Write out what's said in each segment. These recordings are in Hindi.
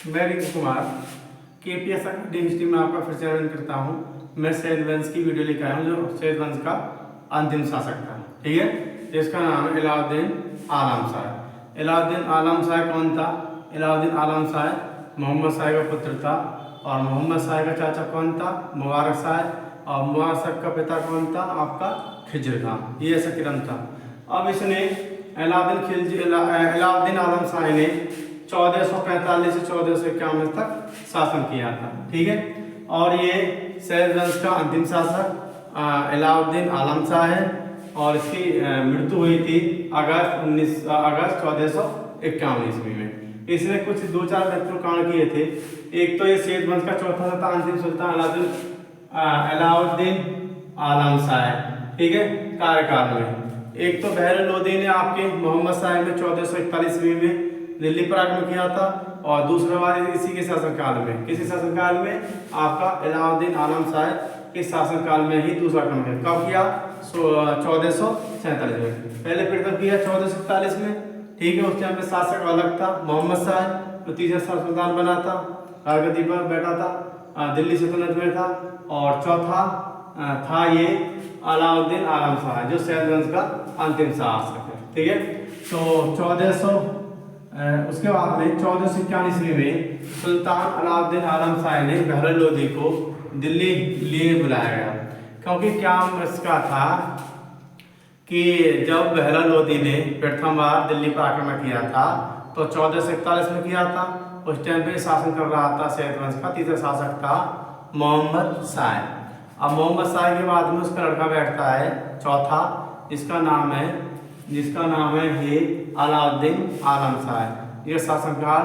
मैं Rinku Kumar KPS academy history में आपका फिर से आवेदन करता हूँ। मैं सैयद वंश की वीडियो लेकर आया हूँ जो सैयद वंश का अंतिम शासक था, ठीक है, जिसका नाम है अलाउद्दीन आलम शाह। अलाउद्दीन आलम शाह कौन था? अलाउद्दीन आलम शाह मोहम्मद शाह का पुत्र था और मोहम्मद शाह का चाचा कौन था? मुबारक शाह। और मुबारक शाह का पिता कौन था? आपका खिज्र खान। ये ऐसा क्रम था। अब इसने अलाउद्दीन आलम शाह ने 1445 से 1451 तक शासन किया था, ठीक है। और ये सैयद वंश का अंतिम शासक अलाउद्दीन आलम शाह है और इसकी मृत्यु हुई थी अगस्त 1451 ईस्वी में। इसने कुछ 2-4 महत्वपूर्ण कांड किए थे। एक तो ये सैयद वंश का चौथा था अंतिम सुल्तान अलाउद्दीन आलम शाह, ठीक है, कार्यकाल में। एक तो बहर लोदी ने आपके मोहम्मद शाह में 1441 ईस्वी में दिल्ली पर आक्रमण किया था और दूसरा बार इसी के शासनकाल में, किसी शासनकाल में? आपका अलाउद्दीन आलम शाह के शासनकाल में ही दूसरा आक्रमण किया। कब किया? 1447 में। पहले प्रथम किया 1441 में, ठीक है। उस टाइम पे शासक अलग था, मोहम्मद शाह, तो तीसरा सुल्तान बना था, राजगद्दी पर बैठा था, दिल्ली सल्तनत में था। और चौथा था ये अलाउद्दीन आलम शाह जो सैयद वंश का अंतिम शासक है, ठीक है। तो उसके बाद में 1451 ईस्वी में सुल्तान अलाउद्दीन आलम शाह ने बहर लोदी को दिल्ली लिए बुलाया गया, क्योंकि क्या इसका था कि जब बहर लोदी ने प्रथम बार दिल्ली पर आक्रमण किया था तो 1441 में किया था। उस टाइम पे शासन कर रहा था सैयद वंश का तीसरा शासक था मोहम्मद शाह। अब मोहम्मद शाह के बाद में उसका लड़का बैठता है चौथा, जिसका नाम है ये अलाउद्दीन आलम शाह। यह शासनकाल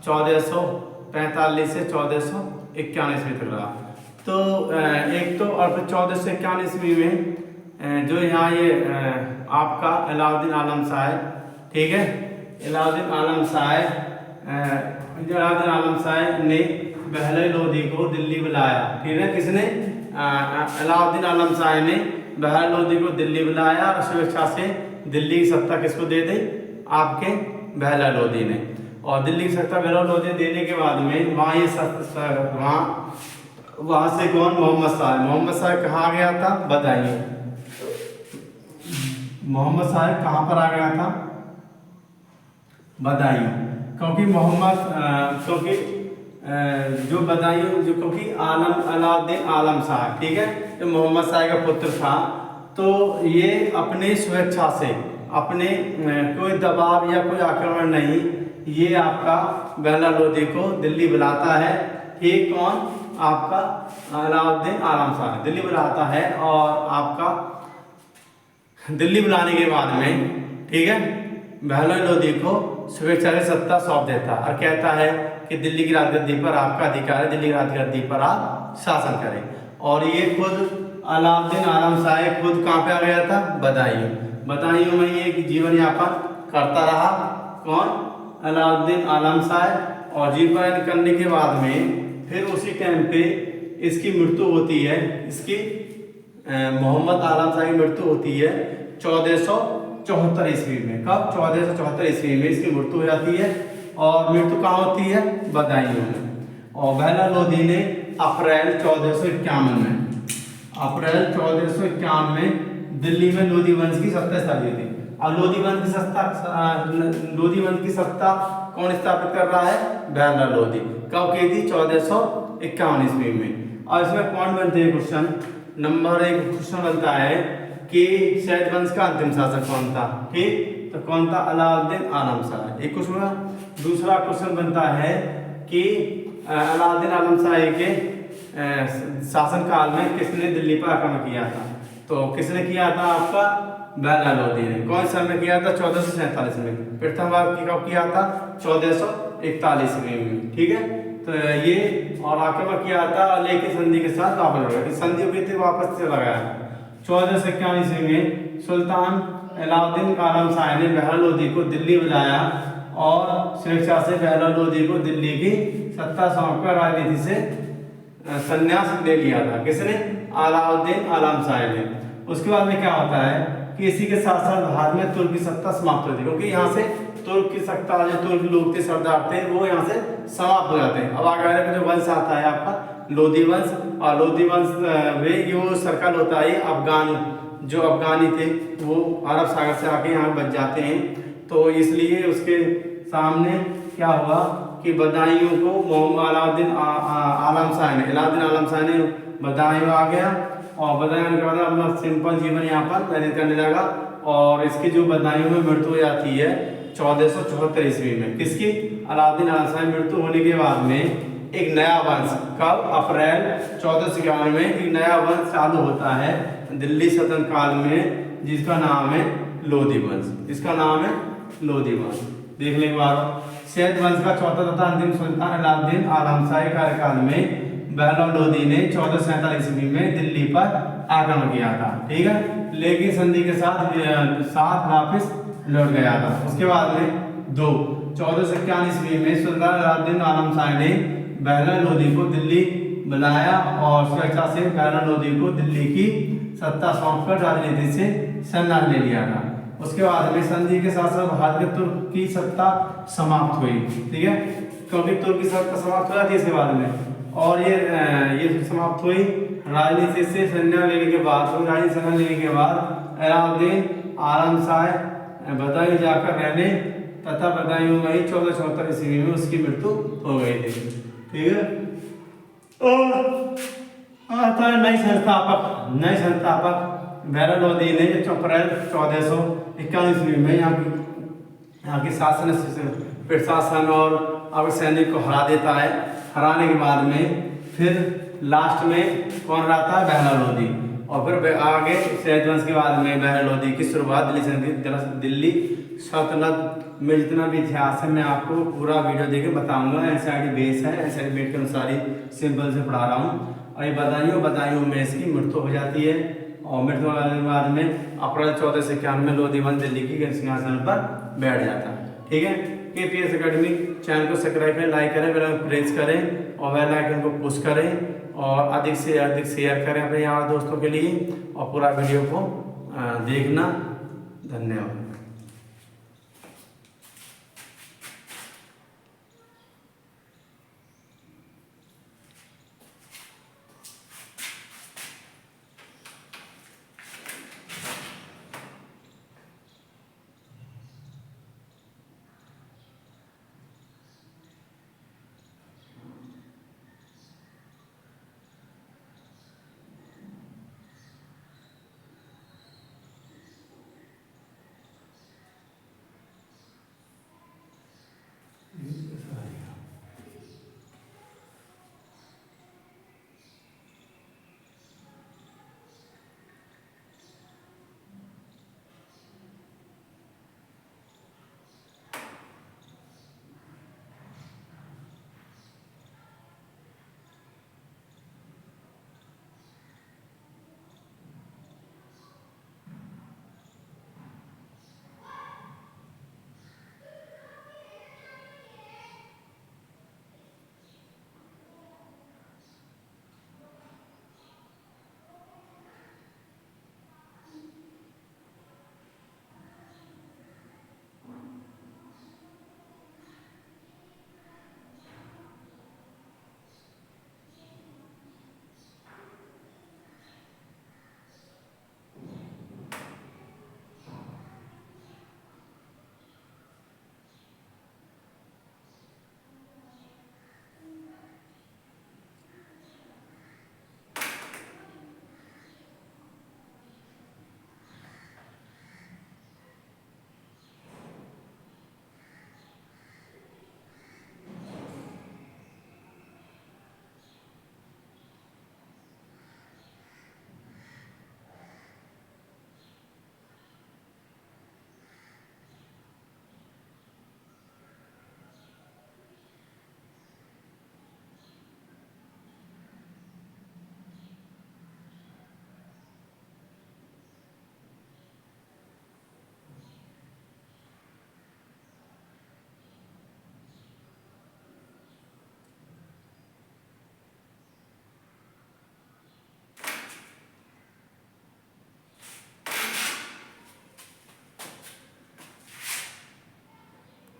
1445 से 1451 ईस्वी तक रहा। तो एक तो और फिर 1451 ईस्वी में जो यहाँ ये आपका अलाउद्दीन आलम शाह, ठीक है, अलाउद्दीन आलम शाह ने बहर लोदी को दिल्ली बुलाया, ठीक है। किसने? अलाउद्दीन आलम शाह ने बहर लोदी को दिल्ली बुलाया और स्वेच्छा से दिल्ली की सत्ता किसको दे दी? आपके बहर लोदी ने। और दिल्ली की सत्ता बहर लोदी देने के बाद में वहाँ से कौन? मोहम्मद शाह कहाँ आ गया था? बताइए, मोहम्मद शाह कहाँ पर आ गया था? बताइए। क्योंकि क्योंकि अलाउद्दीन आलम शाह, ठीक है, जो मोहम्मद शाह का पुत्र था, तो ये अपने स्वेच्छा से, अपने कोई दबाव या कोई आक्रमण नहीं, ये आपका बहर लोदी को दिल्ली बुलाता है, ठीक। कौन? आपका अलाउद्दीन आलम शाह दिल्ली बुलाता है और आपका दिल्ली बुलाने के बाद में, ठीक है, बहर लोदी को स्वेच्छा से सत्ता सौंप देता और कहता है कि दिल्ली की राजगद्दी पर आपका अधिकार है, दिल्ली की राजगद्दी पर आप शासन करें। और ये खुद अलाउद्दीन आलम शाह खुद कहाँ पे आ गया था? बदायूं में ये जीवन यापन करता रहा। कौन? अलाउद्दीन आलम शाह। और जीवन करने के बाद में फिर उसी टाइम पे इसकी मृत्यु होती है, इसकी मोहम्मद आलम शाह की मृत्यु होती है 1474 ईस्वी में। कब? 1474 ईस्वी में इसकी मृत्यु हो जाती है। और मृत्यु कहाँ होती है? बदायूं में। और बहर लोदी ने अप्रैल 1451 में दिल्ली में लोदी वंश की सत्ता स्थापित थी। अब लोदी वंश की सत्ता कौन स्थापित कर रहा है? बहर लोदी। कब की थी? 1451 ईस्वी में। और इसमें कौन बनते हैं? क्वेश्चन नंबर 1 क्वेश्चन बनता है कि सैयद वंश का अंतिम शासक कौन था, ठीक, तो कौन था? अलाउद्दीन आलम शाह, एक क्वेश्चन। दूसरा क्वेश्चन बनता है कि अलाउद्दीन आलम शाह के शासनकाल में किसने दिल्ली पर आक्रमण किया था? तो किसने किया था? आपका बहर लोदी ने। कौन सा में किया था? 1447 में। प्रथम बार कब किया था? 1441 में, ठीक है। तो ये और आक्रमण किया था लेकिन संधि के साथ वापस लगा, संधि हुई थी, वापस से लगाया। 1451 ईस्वी में सुल्तान अलाउद्दीन आलम शाह ने बहर लोदी को दिल्ली बुलाया और स्वेच्छा से बहर लोदी को दिल्ली की सत्ता सौंपकर राजनीति से संन्यास ले लिया था। किसने? अलाउद्दीन आलम शाह ने। उसके बाद में क्या होता है कि इसी के साथ साथ भारत में तुर्की सत्ता समाप्त होती है, क्योंकि यहाँ से तुर्क की सत्ता, जो तुर्क लोग थे, सरदार थे, वो यहाँ से समाप्त हो जाते हैं। अब आगे जो वंश आता है आपका लोधी वंश, और लोधी वंश वे वो सर्कल होता है अफगान, जो अफगानी थे वो अरब सागर से आके यहाँ बच जाते हैं। तो इसलिए उसके सामने क्या हुआ कि बदायूं को मोहम्मद अलाउद्दीन आलम शाह ने, बदायूं आ गया, और बदायूं के बाद अपना सिंपल जीवन यहाँ पर व्यतीत करने लगा। और इसकी जो बदायूं में मृत्यु हो जाती है 1474 ईस्वी में। किसकी? अलाउद्दीन आलम शाह की मृत्यु होने के बाद में एक नया वंश, कब? अप्रैल 1491 में एक नया वंश चालू होता है दिल्ली सल्तनत काल में, जिसका नाम है लोधी वंश। इसका नाम है लोधी वंश। देख लें एक बार, सैयद वंश का चौथा तथा अंतिम सुल्तान अलाउद्दीन आलम शाह के कार्यकाल में बहलोल लोधी ने 1447 ईस्वी में दिल्ली पर आक्रमण किया था, ठीक है, लेकिन संधि के साथ वापिस लौट गया था। उसके बाद में 1451 ईस्वी में सुल्तान अलाउद्दीन आलम शाह ने बहलोल लोधी को दिल्ली बुलाया और स्वेच्छा से बहलोल लोधी को दिल्ली की सत्ता सौंपकर राजनीति से संन्यास ले लिया था। उसके बाद में संधि के साथ साथ भारत के तुर्क की सत्ता समाप्त हुई, ठीक है, क्योंकि तुर्क की सत्ता समाप्त हो जाती है इसके बाद में, और ये समाप्त हुई राजनीति से संन्यास लेने के बाद। अलाउद्दीन आलम शाह बदायूं जाकर रहने तथा बदायूं में ही 1474 ईस्वी में उसकी मृत्यु हो गई थी, ठीक है। और नई संस्थापक बहलोल लोधी ने अप्रैल 1451 ईस्वी में यहाँ की प्रशासन और अब सैनिक को हरा देता है। हराने के बाद में फिर लास्ट में कौन रहता है? बहलोल लोधी। और फिर आगे सैयद वंश के बाद में बहलोल लोधी की शुरुआत दिल्ली सल्तनत में जितना भी इतिहास है मैं आपको पूरा वीडियो देके बताऊंगा। NCERT बेस है, NCERT बेस के अनुसार ही सिंपल से पढ़ा रहा हूँ। और ये बदायूं में इसकी मृत्यु हो जाती है, और मृत्यु होने के बाद में अप्रैल 1491 में लोधी वंश दिल्ली की सिंहासन पर बैठ जाता है, ठीक है। KPS अकेडमी चैनल को सब्सक्राइब करें, लाइक करें, बेल आइकन प्रेस करें और बेल आइकन को पुश करें और अधिक से अधिक शेयर करें अपने यार दोस्तों के लिए, और पूरा वीडियो को देखना। धन्यवाद।